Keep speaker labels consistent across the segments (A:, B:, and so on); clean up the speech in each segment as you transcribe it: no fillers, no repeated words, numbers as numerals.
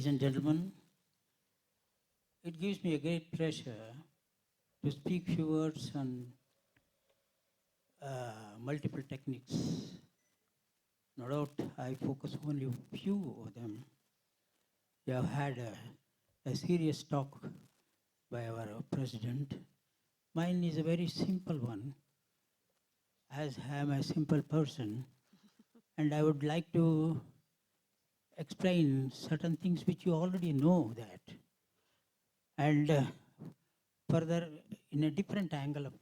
A: Ladies and gentlemen, it gives me a great pleasure to speak few words on multiple techniques. No doubt I focus only a few of them. We have had a serious talk by our president. Mine is a very simple one, as I am a simple person, and I would like to explain certain things which you already know that. And further, in a different angle of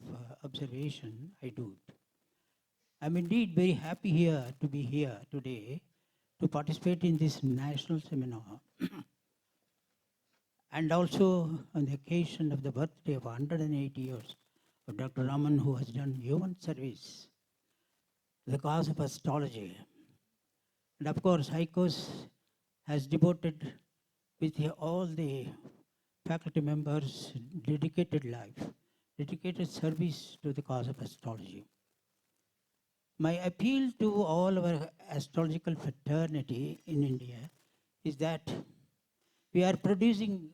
A: observation, I do it. I'm indeed very happy here to be here today to participate in this national seminar and also on the occasion of the birthday of 108 years of Dr. Raman, who has done human service to the cause of astrology. And of course, ICOS has devoted with all the faculty members dedicated life, dedicated service to the cause of astrology. My appeal to all our astrological fraternity in India is that we are producing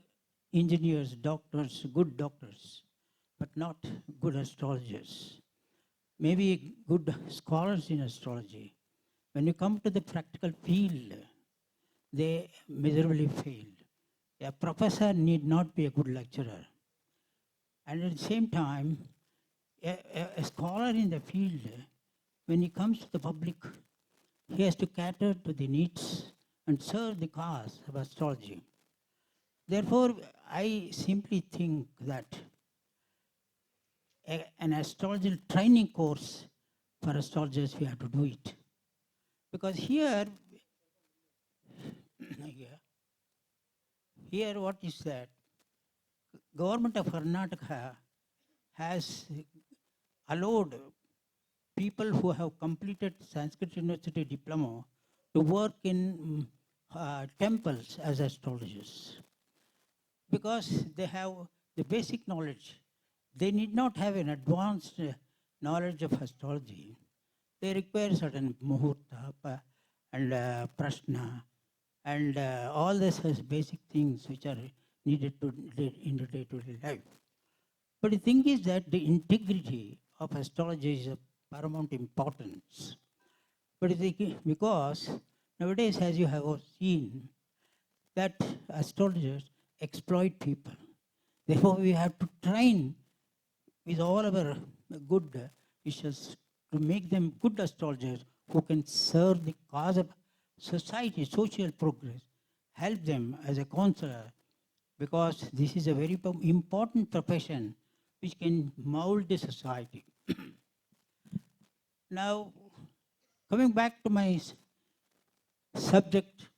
A: engineers, doctors, good doctors, but not good astrologers. Maybe good scholars in astrology. When you come to the practical field, they miserably fail. A professor need not be a good lecturer. And at the same time, a scholar in the field, when he comes to the public, he has to cater to the needs and serve the cause of astrology. Therefore, I simply think that an astrological training course for astrologers, we have to do it. Because here what is that? Government of Karnataka has allowed people who have completed Sanskrit University diploma to work in temples as astrologers. Because they have the basic knowledge. They need not have an advanced knowledge of astrology. They require certain muhurta and prashna and all this as basic things which are needed in the day-to-day life. But the thing is that the integrity of astrology is of paramount importance. But because nowadays, as you have seen, that astrologers exploit people. Therefore, we have to train with all our good wishes to make them good astrologers who can serve the cause of society, social progress, help them as a counselor, because this is a very important profession which can mold the society. Now, coming back to my subject,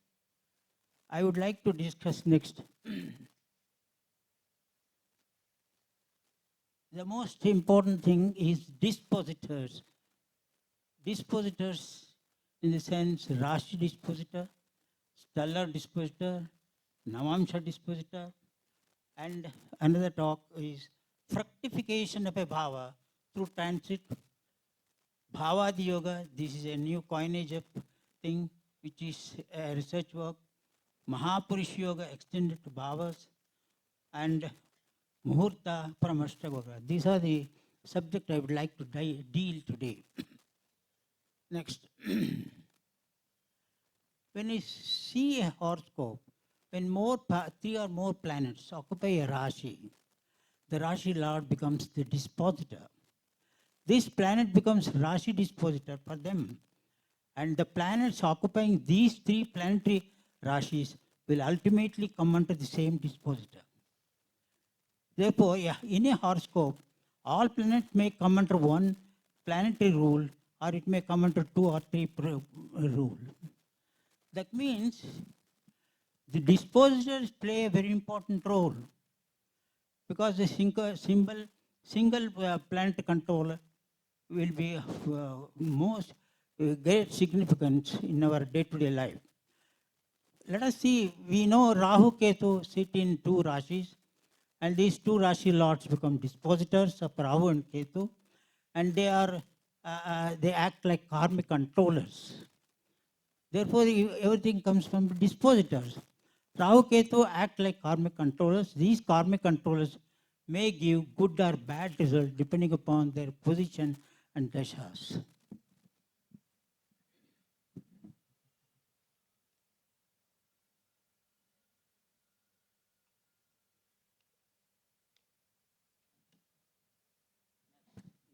A: I would like to discuss next. The most important thing is dispositors. Dispositors in the sense Rashi dispositor, stellar dispositor, Navamsha dispositor, and another talk is fructification of a bhava through transit. Bhavadi Yoga, this is a new coinage of thing which is a research work. Mahapurush Yoga extended to bhavas, and Muhurta from Ashtavakra. These are the subject I would like to deal today. Next. When you see a horoscope, when three or more planets occupy a Rashi, the Rashi Lord becomes the dispositor. This planet becomes Rashi dispositor for them. And the planets occupying these three planetary Rashis will ultimately come under the same dispositor. Therefore, in a horoscope, all planets may come under one planetary rule, or it may come under two or three rule. That means the dispositors play a very important role, because the single planet control will be of most great significance in our day-to-day life. Let us see, we know Rahu Ketu sit in two Rashis, and these two Rashi lords become dispositors of Rahu and Ketu, and they act like karmic controllers. Therefore, everything comes from dispositors. Rahu Ketu act like karmic controllers. These karmic controllers may give good or bad results depending upon their position and dashas.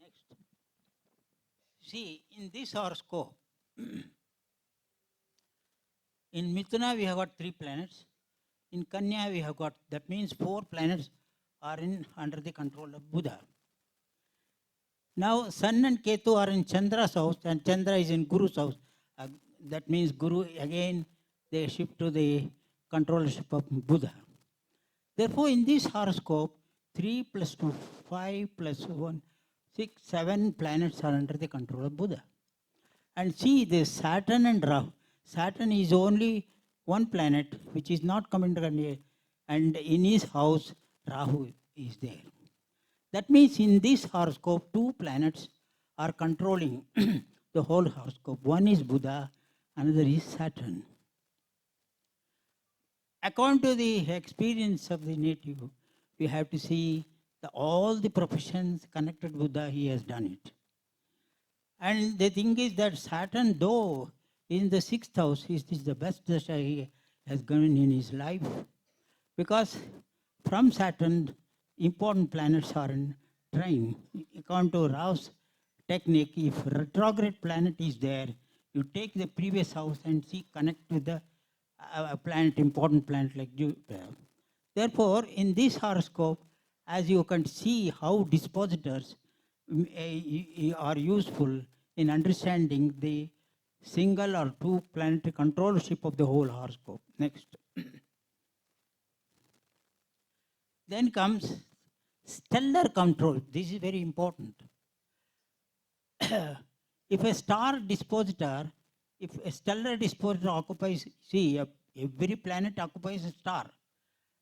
A: Next. See, in this horoscope, in Mithuna we have got 3 planets. In Kanya we have got, that means 4 planets are under the control of Buddha. Now Sun and Ketu are in Chandra's house and Chandra is in Guru's house. That means Guru again they shift to the controllership of Buddha. Therefore, in this horoscope, 3 plus 2, 5 plus 1, 6, 7 planets are under the control of Buddha. And see, this Saturn and Rahu. Saturn is only one planet which is not coming to Kanya, and in his house, Rahu is there. That means in this horoscope, 2 planets are controlling the whole horoscope. One is Buddha, another is Saturn. According to the experience of the native, we have to see all the professions connected with Buddha, he has done it. And the thing is that Saturn, though in the 6th house, is the best dasha he has given in his life. Because from Saturn, important planets are in trine. According to Rao's technique, if retrograde planet is there, you take the previous house and see connect with the planet, important planet like Jupiter. Therefore, in this horoscope, as you can see how dispositors are useful in understanding the single or 2 planetary controllership of the whole horoscope. Next. Then comes stellar control. This is very important. If a star dispositor, if a stellar dispositor occupies, see, every planet occupies a star,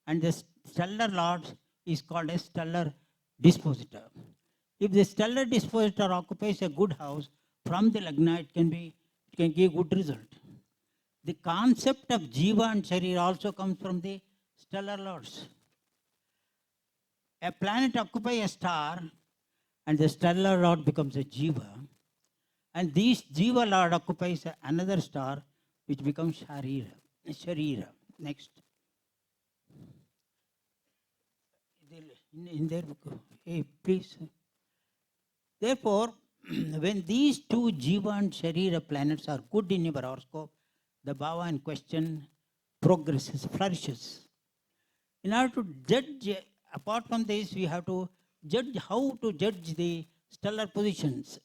A: and the stellar lord is called a stellar dispositor. If the stellar dispositor occupies a good house, from the lagna it can give good result. The concept of jiva and sharir also comes from the stellar lords. A planet occupies a star, and the stellar lord becomes a jiva, and this jiva lord occupies another star, which becomes sharira. Next. In their book, hey, please. Therefore, when these 2 jiva and sharira planets are good in your horoscope, the bhava in question progresses, flourishes. In order to judge, apart from this, we have to judge how to judge the stellar positions,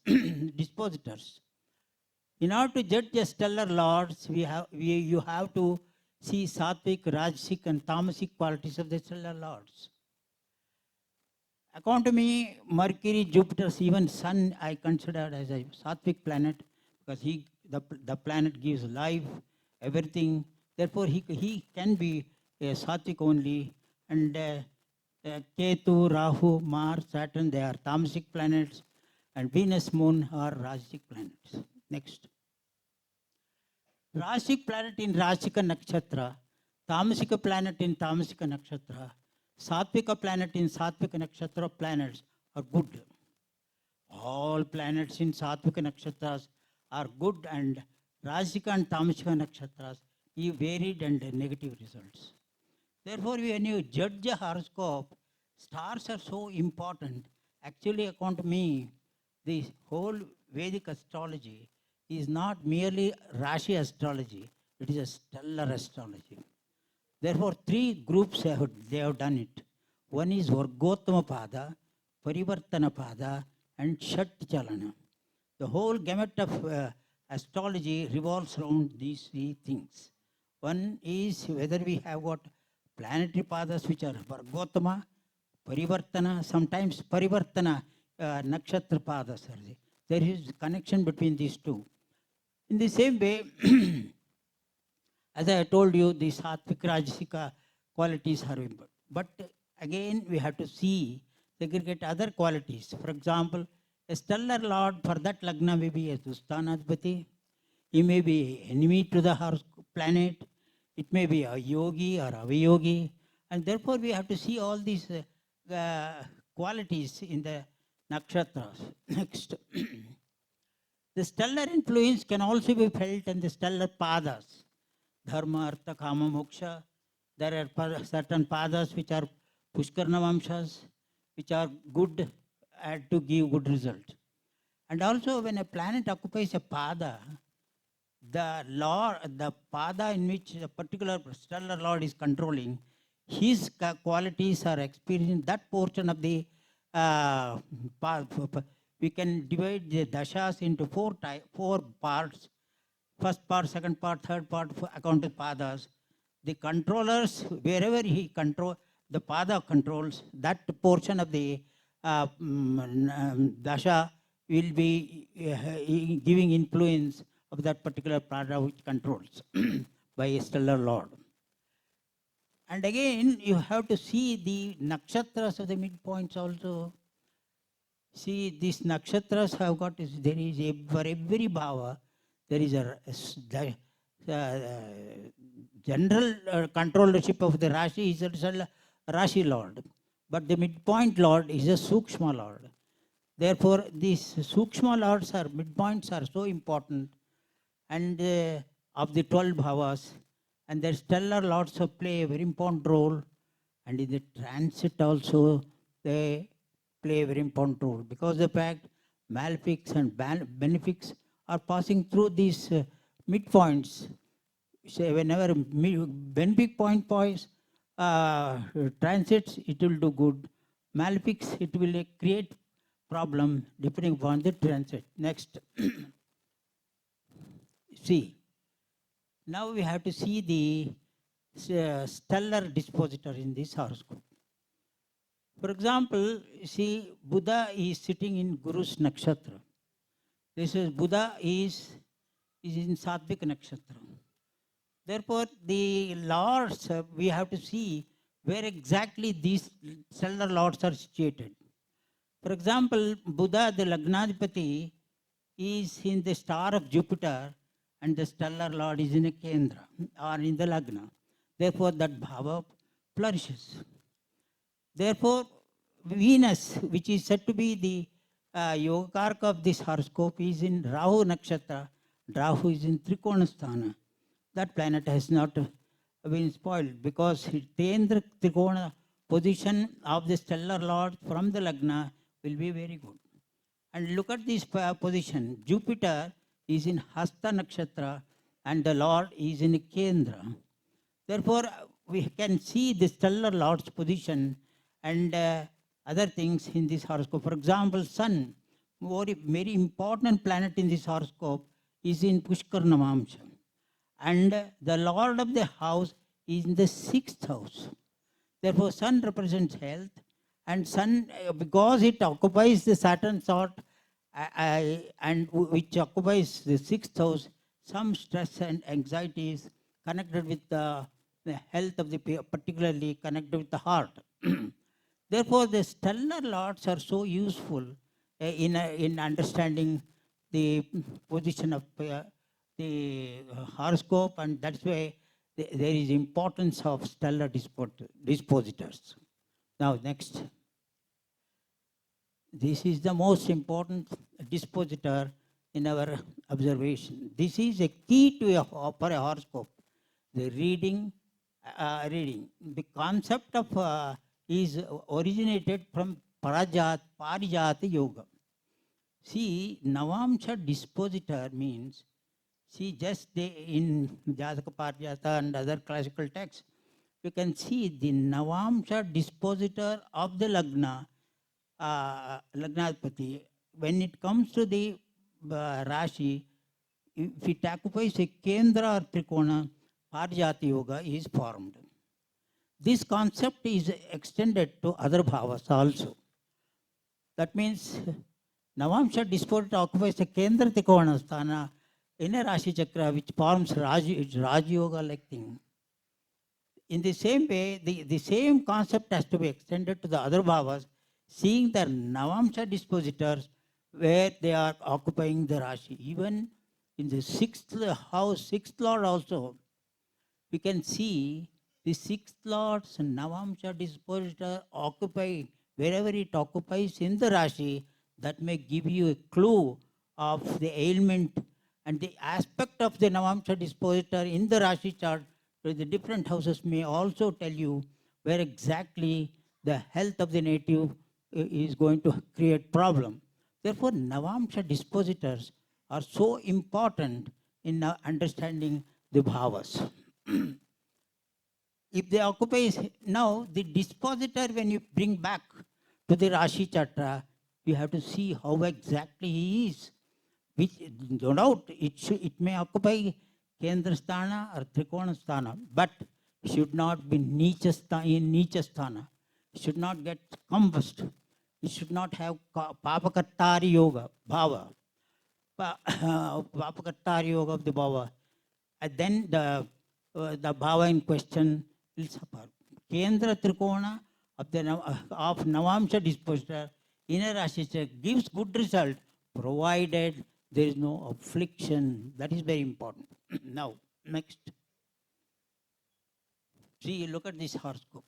A: dispositors. In order to judge the stellar lords, you have to see sattvic, rajasic, and tamasic qualities of the stellar lords. According to me, Mercury, Jupiter, even Sun, I consider as a sattvic planet because the planet gives life, everything. Therefore, he can be a sattvic only. And Ketu, Rahu, Mars, Saturn, they are tamasic planets. And Venus, Moon are Rajasic planets. Next. Rajasic planet in Rajasika Nakshatra, Tamasika planet in Tamasika Nakshatra, Sattvika planet in Sattvika Nakshatra planets are good. All planets in Sattvika Nakshatras are good, and Rajasika and Tamasika Nakshatras give varied and negative results. Therefore, when you judge a horoscope, stars are so important. Actually, according to me, the whole Vedic astrology is not merely Rashi astrology, it is a stellar astrology. Therefore, 3 groups they have done it. One is Vargottama Pada, Parivartana Pada, and Shat Chalana. The whole gamut of astrology revolves around these 3 things. One is whether we have got planetary padas which are Vargottama, Parivartana, sometimes Parivartana Nakshatra padas. There is connection between these 2. In the same way, as I told you, the Sattvic Rajasika qualities are important. But again, we have to segregate other qualities. For example, a stellar lord for that lagna may be a Dusthanadpati. He may be enemy to the planet. It may be a yogi or avayogi, and therefore we have to see all these qualities in the nakshatras. Next, the stellar influence can also be felt in the stellar padas, dharma, artha, kama, moksha. There are certain padas which are pushkarnavamshas, which are good to give good result. And also when a planet occupies a pada, the pada in which a particular stellar lord is controlling, his qualities are experienced that portion of the uh, we can divide the dashas into four parts. First part, second part, third part account of padas. The controllers, wherever he control, the pada controls, that portion of the dasha will be giving influence of that particular pada which controls by a stellar lord. And again, you have to see the nakshatras of the midpoints also. See, these nakshatras have got, there is a, for every bhava, there is a general controllership of the Rashi is a Rashi Lord. But the midpoint Lord is a Sukshma Lord. Therefore, these Sukshma Lords or midpoints are so important, and of the 12 bhavas, and their stellar lords play a very important role, and in the transit also they play a very important role, because the fact malefics and benefics are passing through these midpoints. Say whenever benefic point points transits, it will do good. Malefics, it will create problem depending upon the transit. Next. See, now we have to see the stellar dispositor in this horoscope. For example, see, Buddha is sitting in Guru's nakshatra. This is Buddha is in Satvik nakshatra. Therefore, the lords, we have to see where exactly these stellar lords are situated. For example, Buddha, the Lagnadipati, is in the star of Jupiter, and the stellar lord is in a Kendra or in the Lagna. Therefore, that bhava flourishes. Therefore, Venus, which is said to be the Yogakarka of this horoscope, is in Rahu Nakshatra. Rahu is in Trikonasthana. That planet has not been spoiled, because Tendra Trikona position of the stellar lord from the Lagna will be very good. And look at this position. Jupiter is in Hasta Nakshatra and the Lord is in Kendra. Therefore, we can see the stellar Lord's position and other things in this horoscope. For example, Sun, very important planet in this horoscope, is in Pushkarnavamsha. And the Lord of the house is in the 6th house. Therefore, Sun represents health, and Sun, because it occupies the Saturn sort, and which occupies the 6th house, some stress and anxieties connected with the health of the, particularly connected with the heart. Therefore, the stellar lords are so useful in understanding the position of the horoscope, and that's why there is importance of stellar dispositors. Now, next. This is the most important dispositor in our observation. This is a key to for a horoscope. The reading. The concept of is originated from Parijata Yoga. See, Navamsha dispositor means, see, just in Jataka Parijata and other classical texts, you can see the Navamsha dispositor of the Lagna, Lagnadpati. When it comes to the Rashi, if it occupies a Kendra or Trikona, Parijata Yoga is formed. This concept is extended to other bhavas also. That means Navamsha dispositor occupies a Kendra Trikona sthana in a Rashi Chakra, which forms Raj Yoga like thing. In the same way, the same concept has to be extended to the other bhavas, seeing the Navamsha dispositors where they are occupying the Rashi. Even in the 6th house, 6th lord also, we can see the sixth lord's Navamsha dispositor occupy wherever it occupies in the Rashi, that may give you a clue of the ailment and the aspect of the Navamsha dispositor in the Rashi chart to the different houses may also tell you where exactly the health of the native is going to create problem. Therefore, Navamsha dispositors are so important in understanding the bhavas. If they occupy now the dispositor, when you bring back to the Rashi Chatra, you have to see how exactly he is. Which, no doubt, it may occupy Kendra Sthana or Trikona Sthana, but should not be Nicha in Nicha Sthana. It should not get combust. It should not have Papakattari Yoga, Bhava. Papakattari Yoga of the Bhava. And then the bhava in question will suffer. Kendra Trikona of of Navamsha dispositor in a Rashi gives good result provided there is no affliction. That is very important. Now, next. See, look at this horoscope.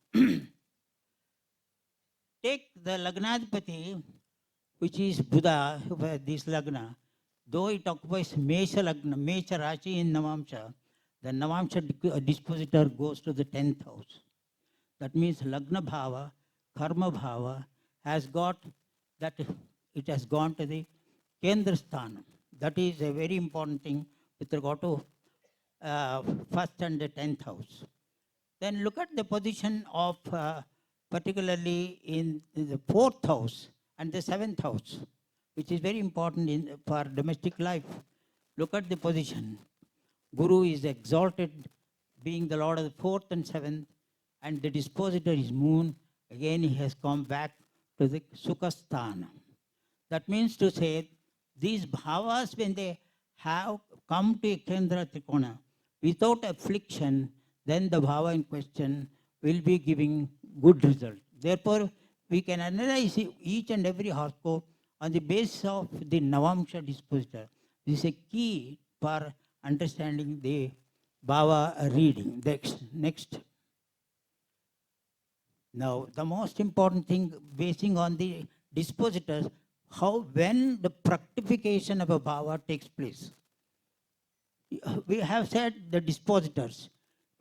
A: Take the Lagnadipati, which is Buddha, this Lagna, though it occupies Mesha Lagna, Mesha Rashi in Navamsha, the Navamsha dispositor goes to the 10th house. That means Lagna Bhava, Karma Bhava has got that, it has gone to the Kendra Sthana. That is a very important thing with regard to first and the 10th house. Then look at the position of particularly in the 4th house and the 7th house, which is very important for domestic life. Look at the position. Guru is exalted, being the Lord of the 4th and 7th, and the dispositor is moon. Again, he has come back to the Sukhasthana. That means to say, these bhavas, when they have come to Kendra Trikona without affliction, then the bhava in question will be giving good result. Therefore, we can analyze each and every horoscope on the basis of the Navamsha dispositor. This is a key for understanding the bhava reading. Next. Now, the most important thing, basing on the dispositors, when the fructification of a bhava takes place. We have said the dispositors.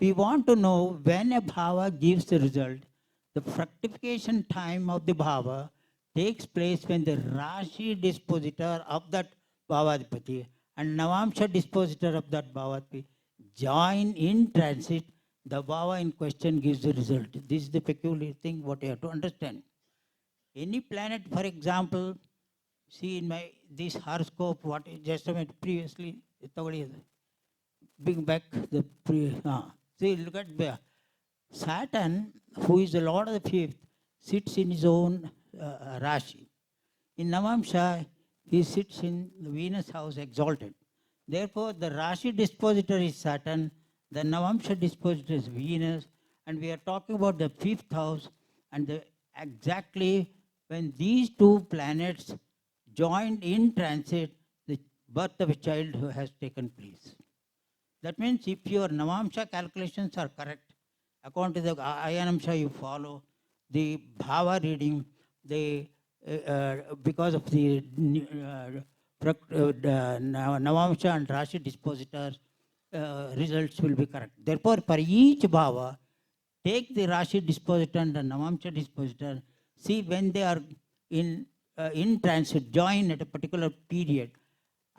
A: We want to know when a bhava gives the result. The fructification time of the bhava takes place when the Rashi dispositor of that bhavadipati and Navamsha dispositor of that bhavadipati join in transit. The bhava in question gives the result. This is the peculiar thing what you have to understand. Any planet, for example, see in this horoscope, what just a minute previously, bring back the see, look at Saturn, who is the Lord of the 5th, sits in his own Rashi. In Navamsha, he sits in the Venus house exalted. Therefore, the Rashi dispositor is Saturn, the Navamsha dispositor is Venus, and we are talking about the 5th house, and exactly when these two planets joined in transit, the birth of a child who has taken place. That means if your Navamsha calculations are correct, according to the Ayanamsha you follow, the Bhava reading, because of the Navamsha and Rashi dispositors, results will be correct. Therefore, for each Bhava, take the Rashi dispositor and the Navamsha dispositor, see when they are in transit, join at a particular period.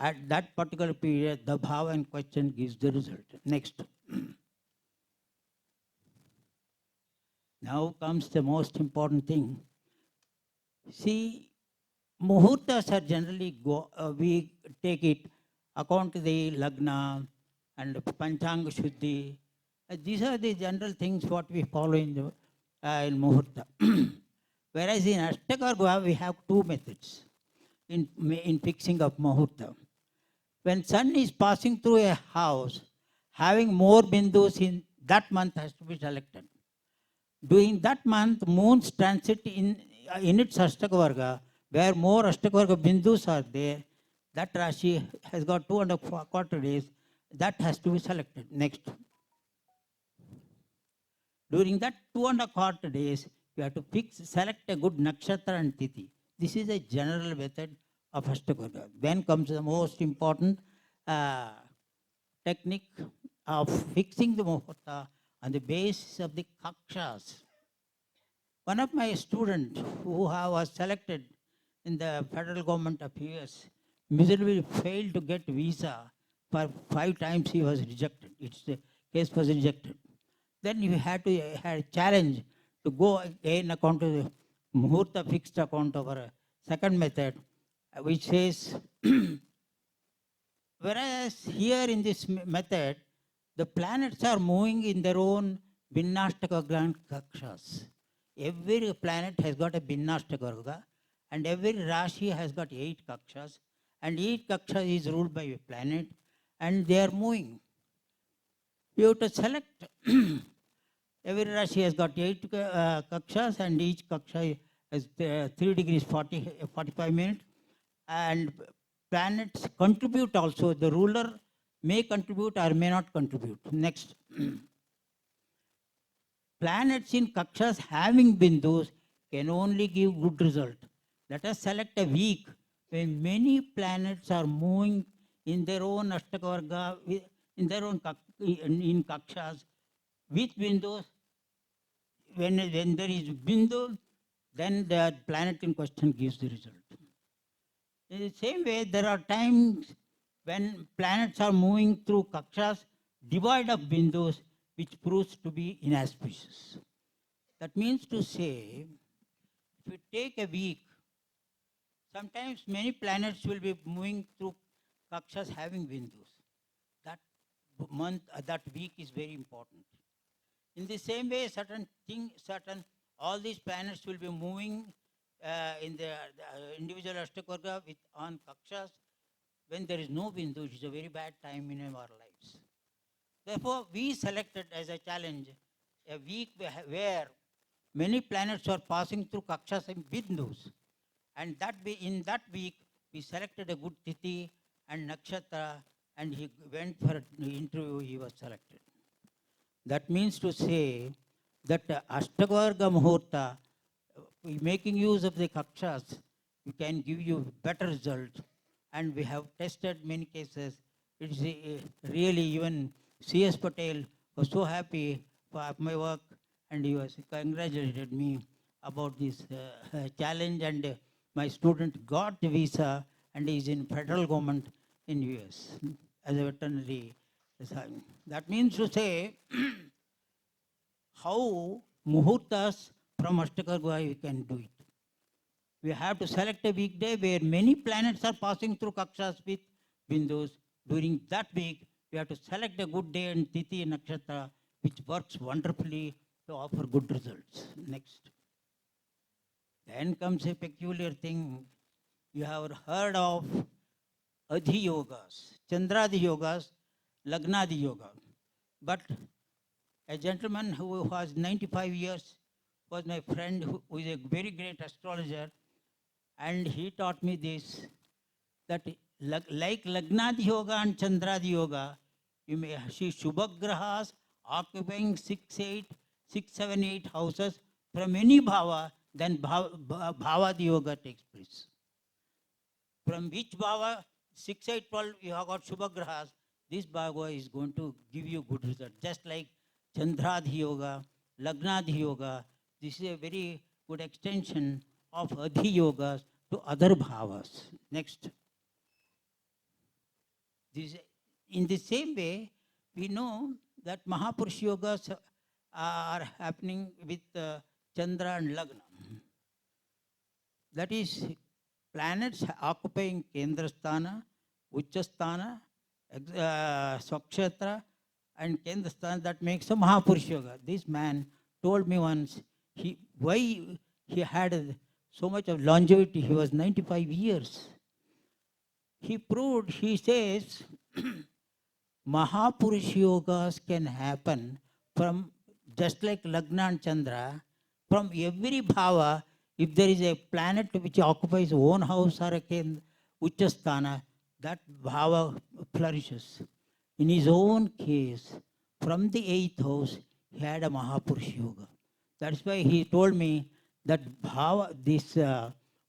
A: At that particular period, the bhava in question gives the result. Next. Now comes the most important thing. See, muhurtas are generally we take it according to the lagna and panchanga shuddhi. These are the general things what we follow in muhurta. Whereas in Ashtakarga, we have two methods in fixing of muhurta. When sun is passing through a house, having more bindus in that month has to be selected. During that month, moon's transit in its Ashtakavarga, where more Ashtakavarga bindus are there, that Rashi has got 2.25 days, that has to be selected. Next. During that 2.25 days, you have to select a good nakshatra and tithi. This is a general method of Ashtakarga. Then comes the most important uh, technique of fixing the muhurta on the basis of the kakshas. One of my students who was selected in the federal government of US miserably failed to get visa. For 5 times he was rejected. The case was rejected. Then you had a challenge to go again account to the Muhurta fixed account of our second method, which says, whereas here in this method, the planets are moving in their own Binnashtaka grand kakshas. Every planet has got a Binnashtaka and every Rashi has got 8 kakshas, and each kaksha is ruled by a planet, and they are moving. You have to select. Every Rashi has got 8 kakshas, and each kaksha has 3 degrees 45 minutes. And planets contribute also. The ruler may contribute or may not contribute. Next. Planets in kakshas having bindus can only give good result. Let us select a week when many planets are moving in their own Ashtakavarga, in their own in kakshas with bindus. When there is bindu, then the planet in question gives the result. In the same way, there are times when planets are moving through kakshas devoid of bindus, which proves to be inauspicious. That means to say, if you take a week, sometimes many planets will be moving through kakshas having bindus. That month, that week is very important. In the same way, all these planets will be moving in the individual Ashtakarga on kakshas. When there is no bindu, it is a very bad time in our lives. Therefore, we selected as a challenge a week where many planets are passing through kakshas and bindus. And in that week, we selected a good tithi and nakshatra, and he went for an interview, he was selected. That means to say that Ashtakarga Muhurta, making use of the kakshas, we can give you better result. And we have tested many cases. It's really even C.S. Patel was so happy for my work, and he was congratulated me about this challenge, and my student got the visa and is in federal government in US as a veterinary. That means to say how muhurtas from Ashtakarga we can do it. We have to select a weekday where many planets are passing through kakshas with bindus. During that week, we have to select a good day and tithi and nakshatra, which works wonderfully to offer good results. Next. Then comes a peculiar thing. You have heard of Adhi Yogas, Chandradi Yogas, Lagnadi Yoga. But a gentleman who was 95 years was my friend who is a very great astrologer, and he taught me this, that like Lagnadi Yoga and Chandradi Yoga, you may see Shubhagrahas occupying 6, 7, 8 houses from any bhava, then Bhavadi Yoga takes place. From which bhava, 6, 8, 12, you have got Shubhagrahas, this bhava is going to give you good result. Just like Chandradhi Yoga, Lagnadhi Yoga, this is a very good extension of Adhi Yogas to other bhavas. Next. In the same way, we know that Mahapurush Yogas are happening with Chandra and Lagna. That is, planets occupying Kendrasthana, Uchasthana, Swakshetra, and Kendrasthana, that makes a Mahapurush Yoga. This man told me once why he had so much of longevity. He was 95 years. He proved, he says, Mahapurush Yogas can happen from, just like Lagna and Chandra, from every bhava. If there is a planet which occupies own house or a Uchasthana, that bhava flourishes. In his own case, from the 8th house, he had a Mahapurush Yoga. That's why he told me that bhava, this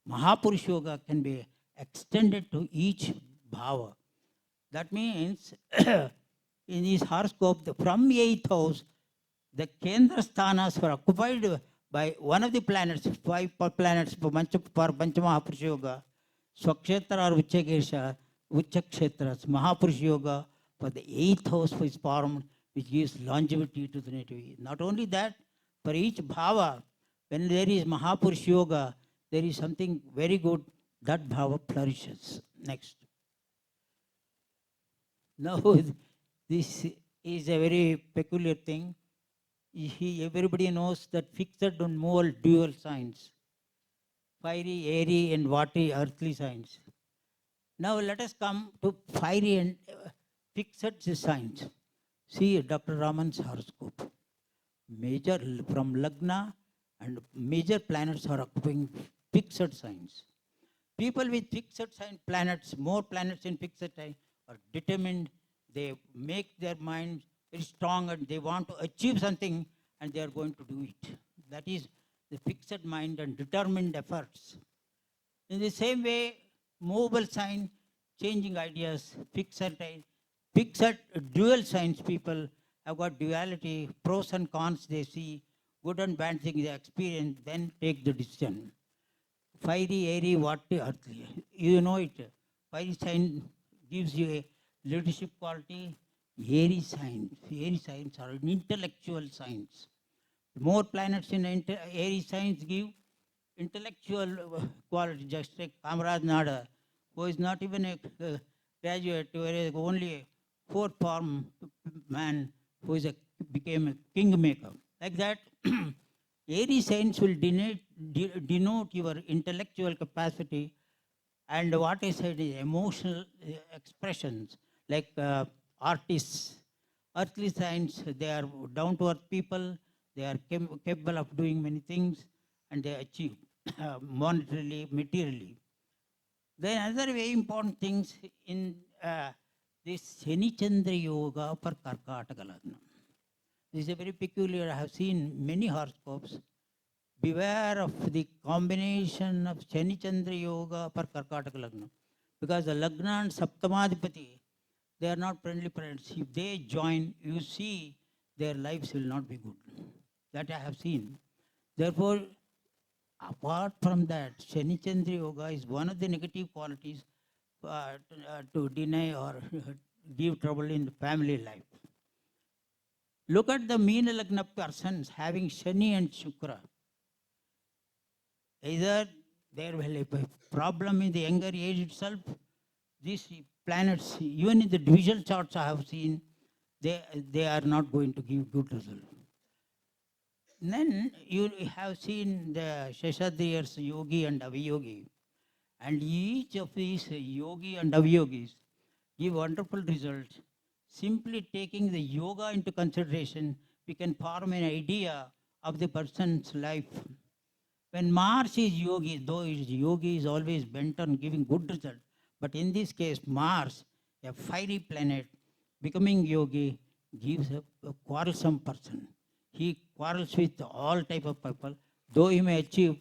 A: Mahapurush Yoga can be extended to each bhava. That means in his horoscope, from 8th house, the Kendra sthanas were occupied by one of the planets, five planets for Panchamahapurush Yoga, Swakshetra or Uchakshetras, Mahapurush Yoga for the 8th house was formed, which gives longevity to the native. Not only that, for each bhava, when there is Mahapurush Yoga, there is something very good, that bhava flourishes. Next. Now, this is a very peculiar thing. Everybody knows that fixed and movable dual signs, fiery, airy, and watery, earthly signs. Now, let us come to fiery and fixed signs. See Dr. Raman's horoscope. Major from Lagna and major planets are occupying fixed signs. People with fixed sign planets, more planets in fixed sign, are determined. They make their mind very strong and they want to achieve something and they are going to do it. That is the fixed mind and determined efforts. In the same way, movable sign, changing ideas, fixed dual signs people have got duality, pros and cons they see, good and bad things they experience, then take the decision. Fiery, airy, watery, earthly. You know it. Fiery sign gives you a leadership quality. Airy signs are intellectual signs. More planets in airy signs give intellectual quality, just like Kamraj Nada, who is not even a graduate, who is only a fourth form man who became a kingmaker. Like that, airy signs will denote your intellectual capacity, and what I said is emotional expressions, like artists. Earthly signs, they are down to earth people, they are capable of doing many things, and they achieve monetarily, materially. Then another very important things in this Shani Chandra Yoga for Karkataka Lagna. This is a very peculiar, I have seen many horoscopes. Beware of the combination of Shani Chandra Yoga for Karkataka Lagna. Because the Lagna and Saptamadipati, they are not friendly parents. If they join, you see their lives will not be good. That I have seen. Therefore, apart from that, Shani Chandra Yoga is one of the negative qualities to deny or give trouble in the family life. Look at the Meena Lagna persons having Shani and Shukra. Either there will be a problem in the younger age itself. These planets, even in the divisional charts I have seen, they are not going to give good result. Then you have seen the Sheshadriyars, Yogi and Aviyogi. And each of these Yogi and Avyogis give wonderful results. Simply taking the yoga into consideration, we can form an idea of the person's life. When Mars is yogi, though yogi is always bent on giving good result, but in this case, Mars, a fiery planet, becoming yogi, gives a quarrelsome person. He quarrels with all type of people, though he may achieve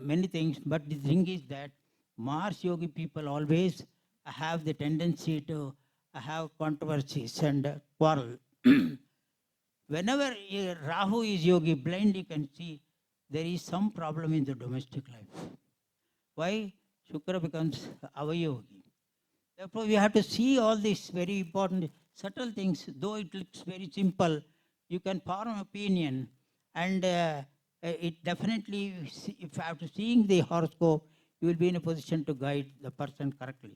A: many things, but the thing is that Mars yogi people always have the tendency to have controversies and quarrel. Whenever Rahu is yogi, blind, you can see there is some problem in the domestic life. Why? Shukra becomes avayogi. Therefore, we have to see all these very important, subtle things. Though it looks very simple, you can form an opinion, and it definitely, if after seeing the horoscope, you will be in a position to guide the person correctly.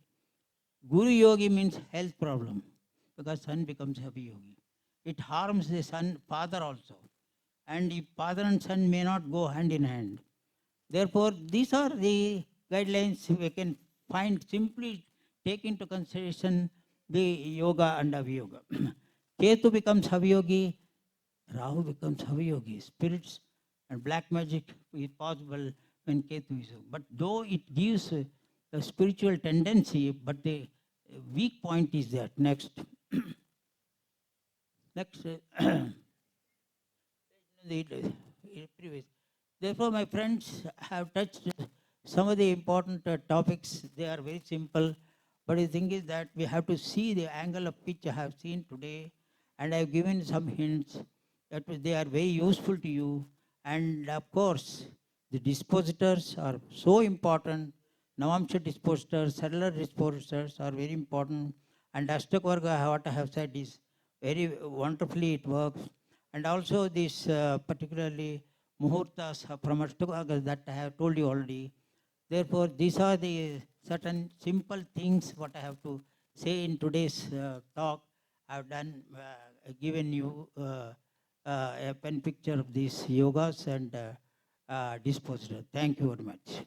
A: Guru yogi means health problem, because son becomes avayogi. It harms the son, father also. And if father and son may not go hand in hand. Therefore, these are the guidelines we can find. Simply take into consideration the yoga and aviyoga. Ketu becomes aviyogi, Rahu becomes aviyogi. Spirits and black magic is possible when Ketu is. But though it gives a spiritual tendency, but the weak point is that. Next. Next. the previous. Therefore, my friends have touched some of the important topics. They are very simple, but the thing is that we have to see the angle of which I have seen today, and I have given some hints that they are very useful to you. And of course, the dispositors are so important. Navamsha dispositors, cellular dispositors are very important. And Ashtakvarga, what I have said is very wonderfully it works. And also this particularly muhurtas from Ashtakvarga that I have told you already. Therefore, these are the certain simple things what I have to say in today's talk. I have done, given you a pen picture of these yogas and disposal. Thank you very much.